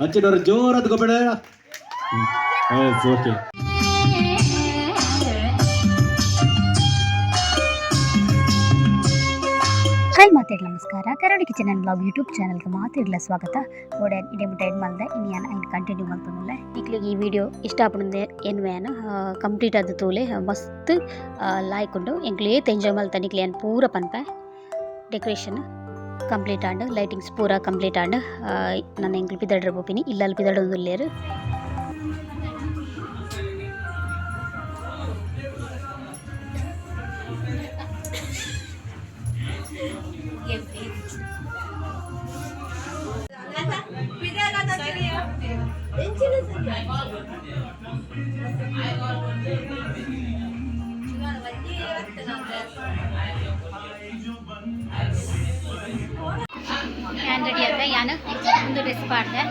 ಹಚ್ಚಿದವರು ಜೋರಾದ ಗೊಬ್ಬರ. Okay. Hi ಮಾತಾಡಲ ನಮಸ್ಕಾರ. ಕರಾವಳಿ ಕಿಚನ್ ಆ್ಯಂಡ್ ಬ್ಲಾಗ್ ಯೂಟ್ಯೂಬ್ ಚಾನಲ್ಗೆ ಮಾತಾಡಲ ಸ್ವಾಗತ. ಓಡೆ ಇಡೇ ಮುಟ್ಟ ಎಡ್ ಮಾಡ್ದೆ ಇನ್ನು ಏನು ಕಂಟಿನ್ಯೂ ಮಾಡ್ತಾನಲ್ಲ ಈಗಲಿಗೆ ಈ ವಿಡಿಯೋ ಇಷ್ಟ ಆಗ್ಬಿಡಿದೆ ಏನು ಕಂಪ್ಲೀಟ್ ಆದ ತೋಲೆ ಮಸ್ತ್ ಲಾಯ್ಕೊಂಡು ಎಂಕ್ಲು ಏತ್ ಎಂಜಾಯ್ ಮಾಡ್ತಾನೆ ಇಕ್ಲಿ ಏನು ಪೂರ ಪನ್ಪೆ ಡೆಕೋರೇಷನ್ ಕಂಪ್ಲೀಟ್ ಆಂಡ್ ಲೈಟಿಂಗ್ಸ್ ಪೂರ ಕಂಪ್ಲೀಟ್ ಆಂಡ್ ನಾನು ಎಂಕ್ಲು ಪಿದಡ್ರ ಬೋಪಿನಿ ಇಲ್ಲಲ್ಲಿ ಪಿದಡೊಂದು ಲೇರು ഞാൻ റെഡിയാക്കുക ഞാൻ ಒಂದು ಡ್ರೆಸ್ ಪಾಡ್ದೆ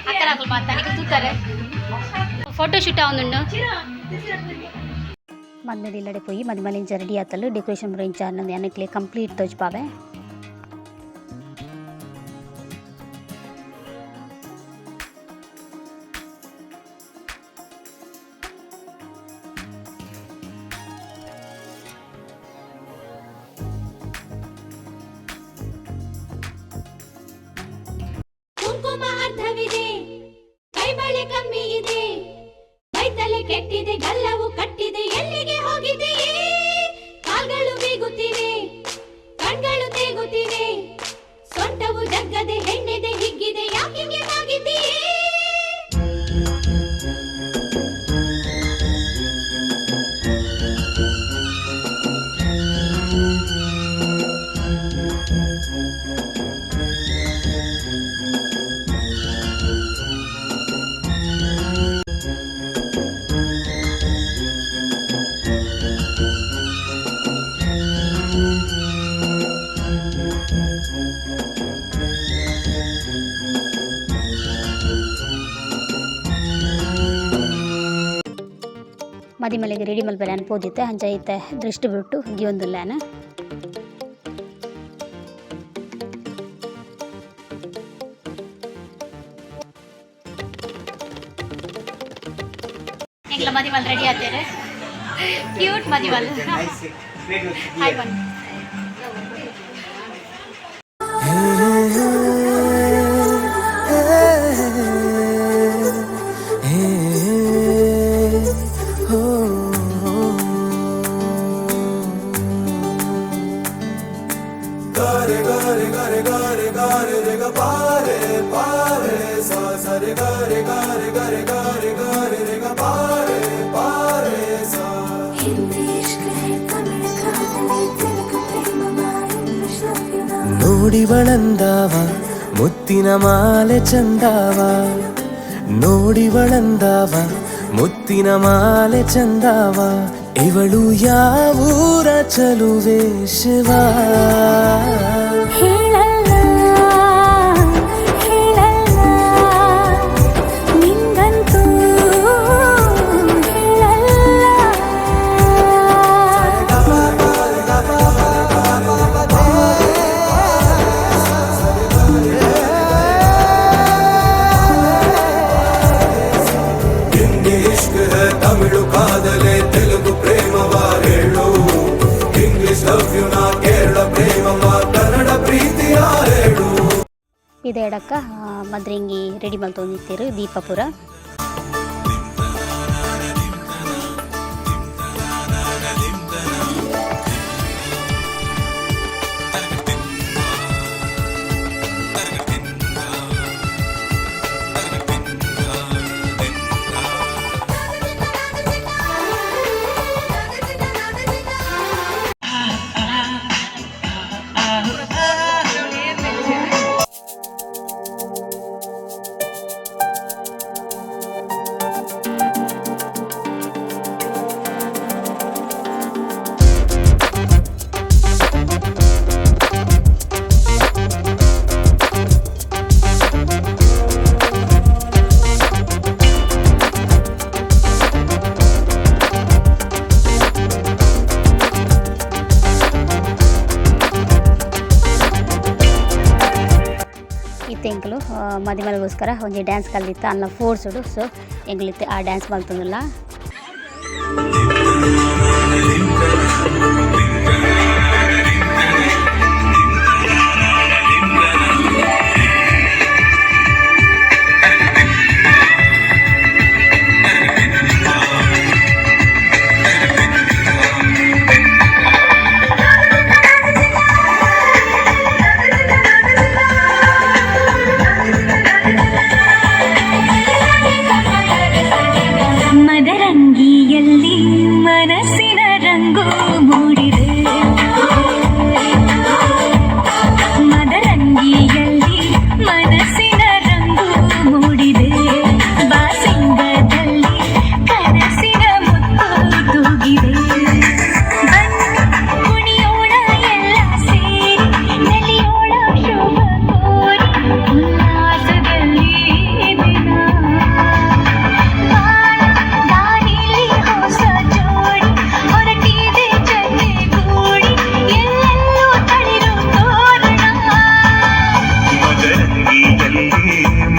ಅಕ್ಕನ ಮಾತಾನಿಗೆ ತೂತಾರೆ ಫೋಟೋಶೂಟ್ ಆവുന്നുണ്ട് ಮದ್ಮೇಲೆ പോയി മദ്മലിഞ്ച റെഡി ആത്തല് ഡെക്കറേഷൻ റേഞ്ച് ആണ് ഞാനൊക്കെ കംപ്ലീറ്റ് തോജ്പാവേ ಕುಂಕುಮ ಅರ್ಧವಿದೆ ಕೈಬಳೆ ಕಮ್ಮಿ ಇದೆ ಮೈತಲೆ ಕೆಟ್ಟಿದೆ ಗಲ್ಲವು ಕಟ್ಟಿದೆ ಎಲ್ಲಿಗೆ ಹೋಗಿದೆಯೇ ಕಾಲ್ಗಳು ಬೀಗುತ್ತಿವೆ ಕಣ್ಗಳು ತೇಗುತ್ತಿವೆ ಸೊಂಟವು ಜಗ್ಗದೆ ಹೆಣ್ಣೆದೆ ಹಿಗ್ಗಿದೆ ಯಾಕಿಗೆ ಆಗಿದೆಯೇ ಮದಿಮಲೆಗೆ ರೆಡಿ ಮಲ್ಪೆಲ್ಯಾನ ಪೋದಿತ್ತೆ ಹಂಚೈತೆ ದೃಷ್ಟಿ ಬಿಟ್ಟು ಗಿಯೊಂದುಲ್ಲಾನ ಎಂಕ್ಲ ಮದಿಮಲ್ ರೆಡಿ ಆತೇರೆ ಕ್ಯೂಟ್ ಮದಿಮಲ್ ಹಾಯ್ ಬನ್ ನೋಡಿವಳಂದಾವ ಮುತ್ತಿನ ಮಾಲೆ ಚಂದಾವ ನೋಡಿವಳಂದಾವ ಮುತ್ತಿನ ಮಾಲೆ ಚಂದಾವ ಇವಳು ಯಾವೂರ ಚಲುವೆ ಶಿವ ಇದೇಡಕ್ಕ ಮದ್ರಿಂಗಿ ರೆಡಿ ಮಲ್ತೊಂದಿತ್ತೀರು ದೀಪಪುರ ಮದುವೆಗೋಸ್ಕರ ಒಂಜಿ ಡ್ಯಾನ್ಸ್ ಕಲ್ದಿತ್ತ ಅಲ್ಲ ಫೋರ್ಸ್ಡು ಸೊ ಎಂಗ್ಲಿತ್ತೆ ಆ ಡ್ಯಾನ್ಸ್ ಮಲ್ತುಂದುಲ್ಲ. ಮದರಂಗಿಯಲ್ಲಿ ಮನಸ್ಸಿನ ರಂಗು ಮೂಡಿದೆ, ಮದರಂಗಿಯಲ್ಲಿ ಮನಸ್ಸಿನ ರಂಗು ಮೂಡಿದೆ, ಬಾಸಿಂಗದಲ್ಲಿ ಕನಸಿನ ಮುತ್ತು ತೂಗಿದೆ. ಬನ್ನಿ ಕುಣಿಯೋಣ ಎಲ್ಲ ಸೇರಿ, ನಲಿಯೋಣ ಶುಭ ಕೋರಿ, ಉಲ್ಲಾಸದಲ್ಲಿ ದಿನ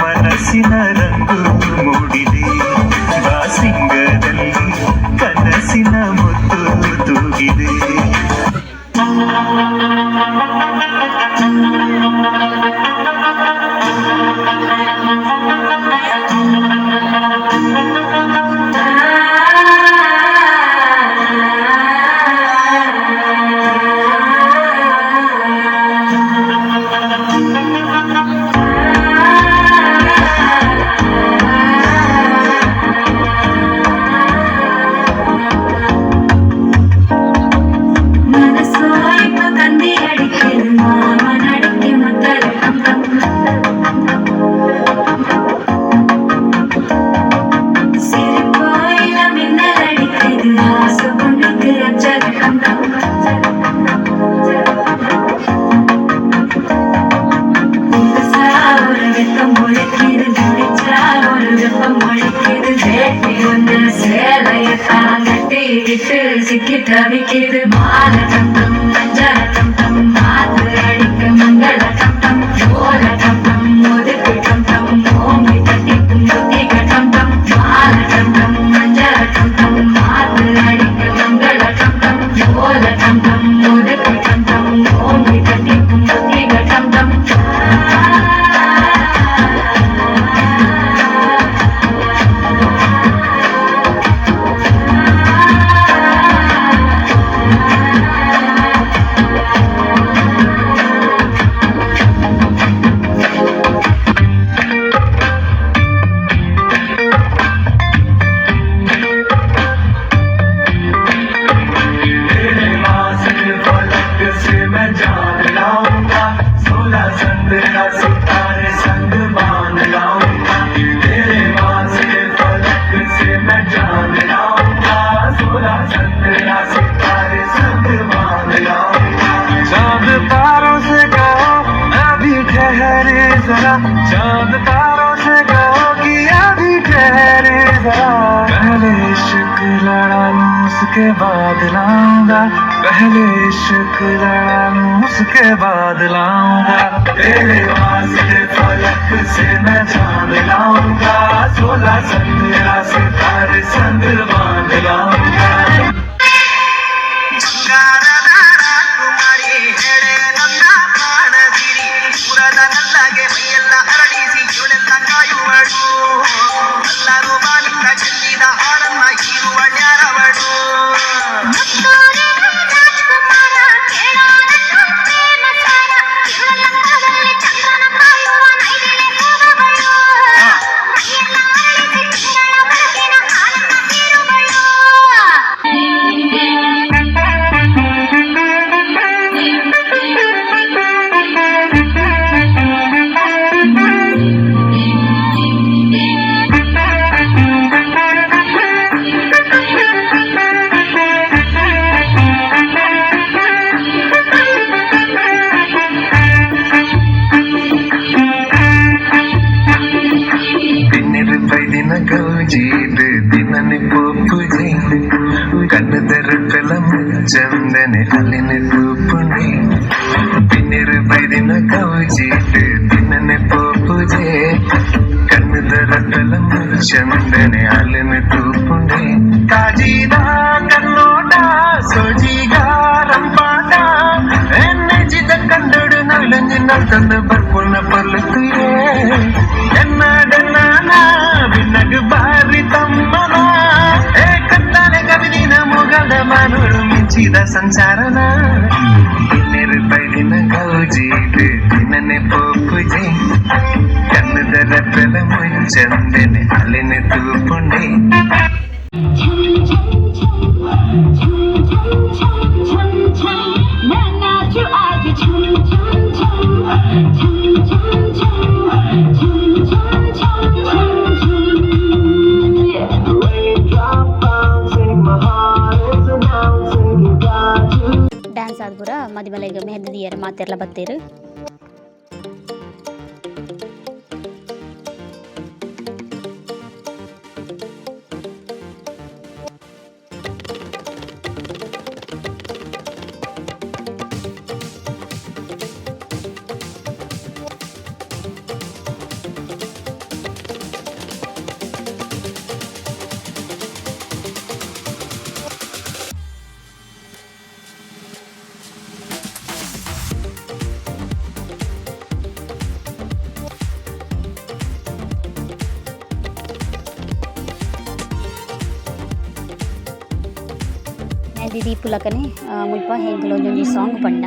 ಮನಸ್ಸಿನ ರಂಗು ಮೂಡಿದೆ, ಬಾಸಿಂಗದಲ್ಲಿ ಕನಸಿನ ಮುತ್ತು ತೂಗಿದೆ. சிக்கிட்டு மால தந்தம் மஞ்சள தந்தம் மாத்து அடிக்க மங்கள தந்தம் ஓல தந்தம் முதுக்கு தந்தம் ஓங்கி தட்டிக்கும் முத்திக தந்தம் மால தந்தம் மஞ்சள தந்தம் மாத்து அடிக்க மங்கள தந்தம் ஓல தந்தம் முதுக்கு தந்தம் ஓங்கி தட்டிக்கும் முத்திக தந்தம். चांद तारों से कहो कि अभी ठहरे जरा, पहले इश्क लड़ा लूं उसके बाद लाऊंगा, पहले इश्क लड़ा लूं उसके बाद लाऊंगा, तेरे वास्ते फलक से मैं चांद लाऊंगा, 16 संध्या सितारे संग बांध लाऊंगा. ಎಲ್ಲರೂ ಬಾಲಿಂದ ಚೆಲ್ಲಿದ ಹಾಡನ್ನ ಹೀರುವ ಯಾರವಳು जीत दिननि पोपुजे कन्नदरकलम चंदने अलिने तूपुने दिनेर बैदिन कौ जीत दिननि पोपुजे ಚಂದನೆ ಅಲೆನ ತೂಪುಂಡೆ ಕಾಜಿದ ಕನ್ನೋಟ ಸೋಜಿಗ ರಂಪಾಟ ಎನ್ನಜಿದ ಕಂಡಡು ನವಿಲಂಜಿನ ತಂದು ಬರ್ಪುಣ್ಣ ಪಲ್ಲುತ್ತಿಯೇ ಎನ್ನಡನ್ನ ಬಿನ್ನಗ ಬಾರಿ ತಮ್ಮನ ಏ ಕತ್ತಾಲೆ ಕವಿದಿನ ಮುಗದ ಮಾನವರು ಮಿಂಚಿದ ಸಂಸಾರನ ಇನ್ನೆರು ಬೈದಿನ ಗೌಜಿದು ದಿನನೆ ಪೋಪುಜೆ ಕನ್ನದರ ಬೆಲ ಮುಂಚಂದನೆ ಅಲೆನ ತೂಪುಂಡೆ ಡ್ಯಾನ್ಸ್ ಆದ್ಪುರ ಮದಿ ಮೇಲೆ ಈಗ ಮೆಹಂದಿ ದಿಯರ್ ಮಾತೆಲ್ಲ ಬತ್ತೀರು. ಮೆಹಂದಿ ದೀಪುಲಕನೆ ಮುಲ್ಪ ಹೆಂಗ್ಲೊಂಜೊಂಜಿ ಸಾಂಗ್ ಪಂಡ.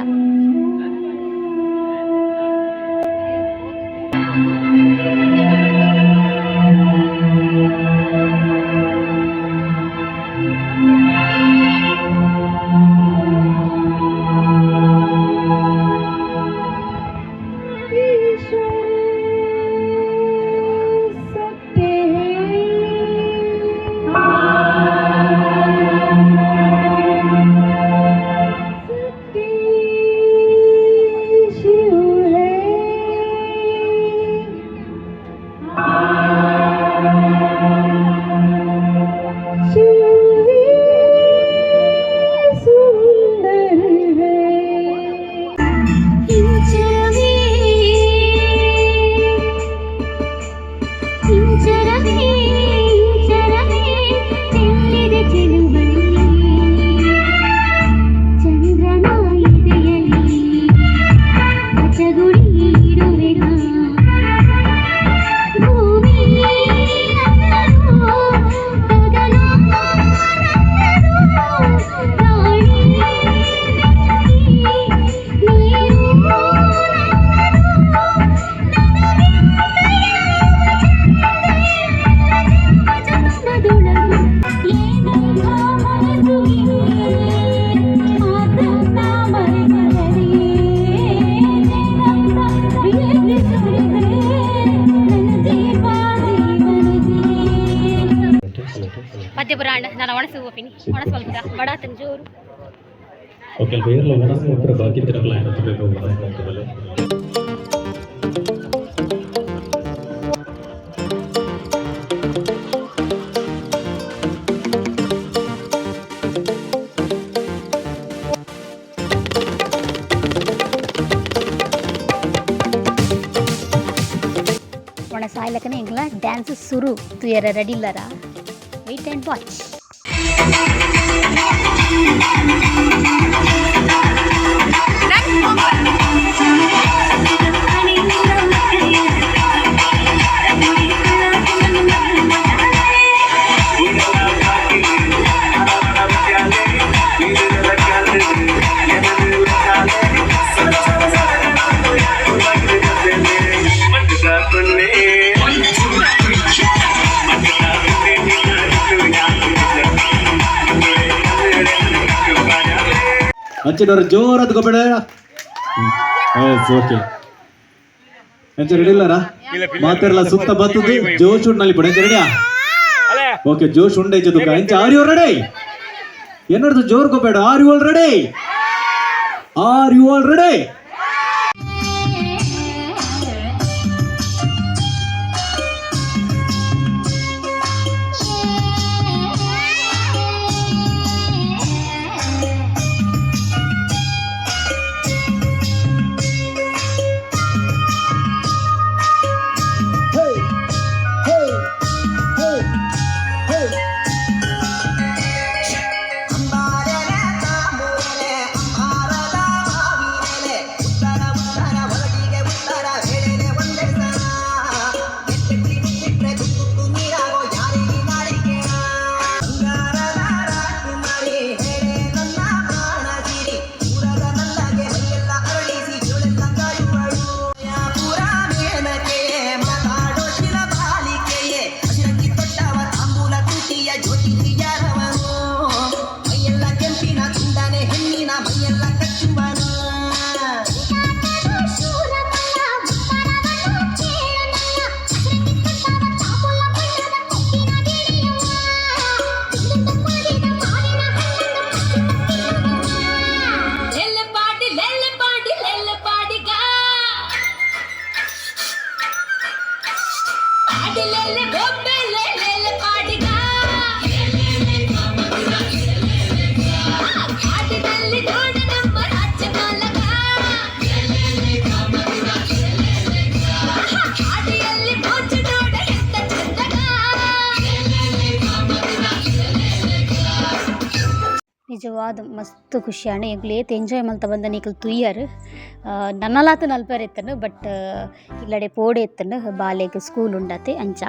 ಮಧ್ಯ ಪುರಾಣ ನಾನು ಒಣಸು ಹೋಗ್ತೀನಿ ಒಣಸ್ಕೊಳ್ಬಿಡ ಬಡಾತನ ಜೋರು ಓಕೆ ಬೇರೆ ಒಣಸು ಮಾತ್ರ ಬಾಕಿ ತಿರಗಲ್ಲ ಏನಂತ ಬೇಕು ಹೋಗ್ತದಲ್ಲ. ಒಣ ಸಾಯ್ಲಕ್ಕನೆ ಇಂಗ್ಲ ಡ್ಯಾನ್ಸ್ ಶುರು ತುಯರ ರೆಡಿ ಇಲ್ಲರಾ ವೆಯ್ಟ್ ಆ್ಯಂಡ್ ವಾಚ್. ಹಚ್ಚಿದವ್ರು ಜೋರಾದ ಗೊಬ್ಬರ ಓಕೆ ಎಂಚ ರೆಡಿ ಇಲ್ಲಾರ ಮಾತಾಡಲ್ಲ ಸುತ್ತ ಬತ್ತದು ಜೋಶ್ ಉಂಡಲ್ಲಿ ಪಡ ಎಂಚ ರೆಡಿಯಾ ಓಕೆ ಜೋಶ್ ಉಂಡ ಇಜ್ಜದು ಎಂಚ ಆರ್ ಯು ರೆಡಿ ಏನರ್ದು ಜೋರ್ ಗೊಬೇಡ are you all ready are you all ready ನಿಜವಾದ ಮಸ್ತ್ ಖುಷಿಯಾಣ ಎಂಕ್ಲು ಏತ್ ಎಂಜಾಯ್ ಮಲ್ತ ಬಂದ ನಿಕ್ಲು ತುಯ್ಯಾರು ನನ್ನಲಾತು ನಲ್ಪರ್ ಎತ್ತನು ಬಟ್ ಇಲ್ಲಡೆ ಪೋಡೆ ಎತ್ತನು ಬಾಲೆಗ್ ಸ್ಕೂಲ್ ಉಂಡತೆ ಅಂಚ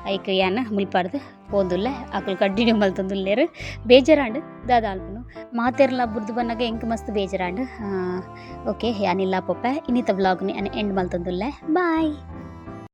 ಐಕ್ ಯಾನ ಮುಲ್ಪಾಡ್ದು ಪೋದುಲ್ಲ ಅಕ್ಲು ಕಂಟಿನ್ಯೂ ಮಲ್ತೊಂದುಲ್ಲೇರು ಬೇಜಾರಾಂಡು ದಾದ ಅಲ್ಪನು ಮಾತೆರ್ಲ ಬುರ್ದು ಬನ್ನಾಗ ಎಂಕ್ ಮಸ್ತ್ ಬೇಜಾರಾಂಡು ಓಕೆ ಯಾನಿಲ್ಲ ಪೊಪ್ಪೆ ಇನ್ನಿತ ವ್ಲಾಗ್ನಿ ಎಂಡ್ ಮಲ್ತೊಂದುಲ್ಲೆ ಬಾಯ್.